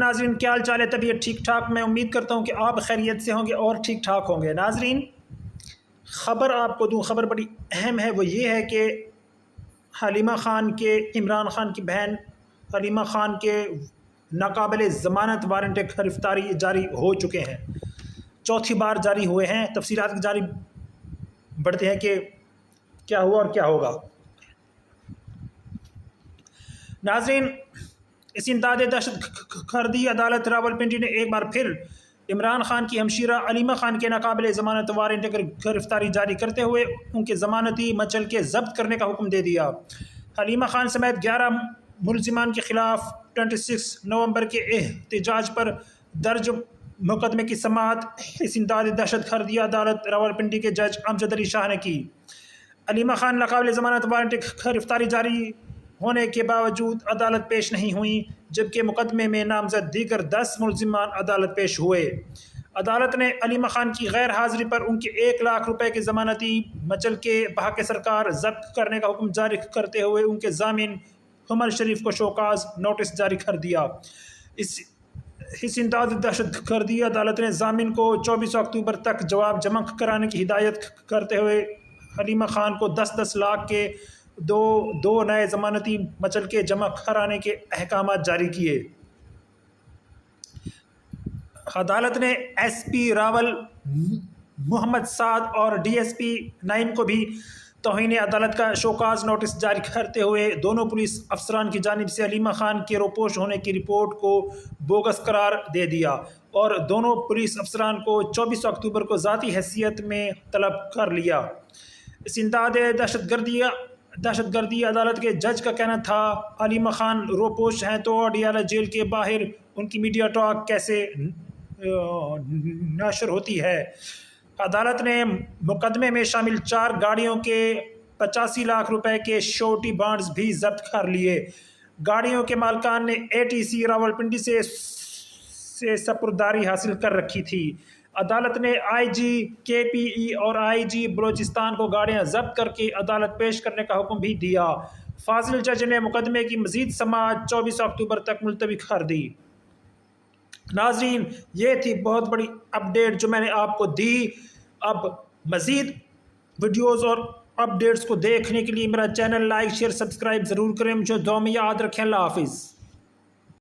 ناظرین، کیا حال چال ہے؟ طبیعت ٹھیک ٹھاک؟ میں امید کرتا ہوں کہ آپ خیریت سے ہوں گے اور ٹھیک ٹھاک ہوں گے۔ ناظرین، خبر آپ کو دوں، خبر بڑی اہم ہے۔ وہ یہ ہے کہ حلیمہ خان کے، عمران خان کی بہن حلیمہ خان کے ناقابل ضمانت وارنٹ گرفتاری جاری ہو چکے ہیں، چوتھی بار جاری ہوئے ہیں۔ تفصیلات کی جاری بڑھتے ہیں کہ کیا ہوا اور کیا ہوگا۔ ناظرین، استداد دہشت گردی عدالت راولپنڈی نے ایک بار پھر عمران خان کی ہمشیرہ حلیمہ خان کے ناقابل ضمانت وارنٹ گرفتاری جاری کرتے ہوئے ان کے ضمانتی مچل کے ضبط کرنے کا حکم دے دیا۔ حلیمہ خان سمیت 11 ملزمان کے خلاف 26 نومبر کے احتجاج پر درج مقدمے کی سماعت استداد دہشت گردی عدالت راولپنڈی کے جج امجد علی شاہ نے کی۔ حلیمہ خان ناقابل ضمانت وارنٹ گرفتاری جاری ہونے کے باوجود عدالت پیش نہیں ہوئیں، جبکہ مقدمے میں نامزد دیگر 10 ملزمان عدالت پیش ہوئے۔ عدالت نے حلیمہ خان کی غیر حاضری پر ان کے 1 لاکھ روپے کے ضمانتی مچل کے بحق سرکار ضبط کرنے کا حکم جاری کرتے ہوئے ان کے ضامن حمل شریف کو شوکاز نوٹس جاری کر دیا۔ استداد دہشت گردی عدالت نے ضامن کو 24 اکتوبر تک جواب جمع کرانے کی ہدایت کرتے ہوئے حلیمہ خان کو 10-10 لاکھ کے دو نئے ضمانتی مچل کے جمع کرانے کے احکامات جاری کیے۔ عدالت نے ایس پی راول محمد سعد اور ڈی ایس پی نعیم کو بھی توہین عدالت کا شوکاز نوٹس جاری کرتے ہوئے دونوں پولیس افسران کی جانب سے حلیمہ خان کے روپوش ہونے کی رپورٹ کو بوگس قرار دے دیا اور دونوں پولیس افسران کو 24 اکتوبر کو ذاتی حیثیت میں طلب کر لیا۔ استداد دہشت گردی عدالت کے جج کا کہنا تھا، حلیمہ خان روپوش ہیں تو اڈیالہ جیل کے باہر ان کی میڈیا ٹاک کیسے نشر ہوتی ہے؟ عدالت نے مقدمے میں شامل 4 گاڑیوں کے 85 لاکھ روپے کے شورٹی بانڈز بھی ضبط کر لیے۔ گاڑیوں کے مالکان نے اے ٹی سی راولپنڈی سے سپرداری حاصل کر رکھی تھی۔ عدالت نے آئی جی کے پی ای اور آئی جی بلوچستان کو گاڑیاں ضبط کر کے عدالت پیش کرنے کا حکم بھی دیا۔ فاضل جج نے مقدمے کی مزید سماعت 24 اکتوبر تک ملتوی کر دی۔ ناظرین، یہ تھی بہت بڑی اپڈیٹ جو میں نے آپ کو دی۔ اب مزید ویڈیوز اور اپڈیٹس کو دیکھنے کے لیے میرا چینل لائک، شیئر، سبسکرائب ضرور کریں۔ مجھے دعا میں یاد رکھیں۔ اللہ حافظ۔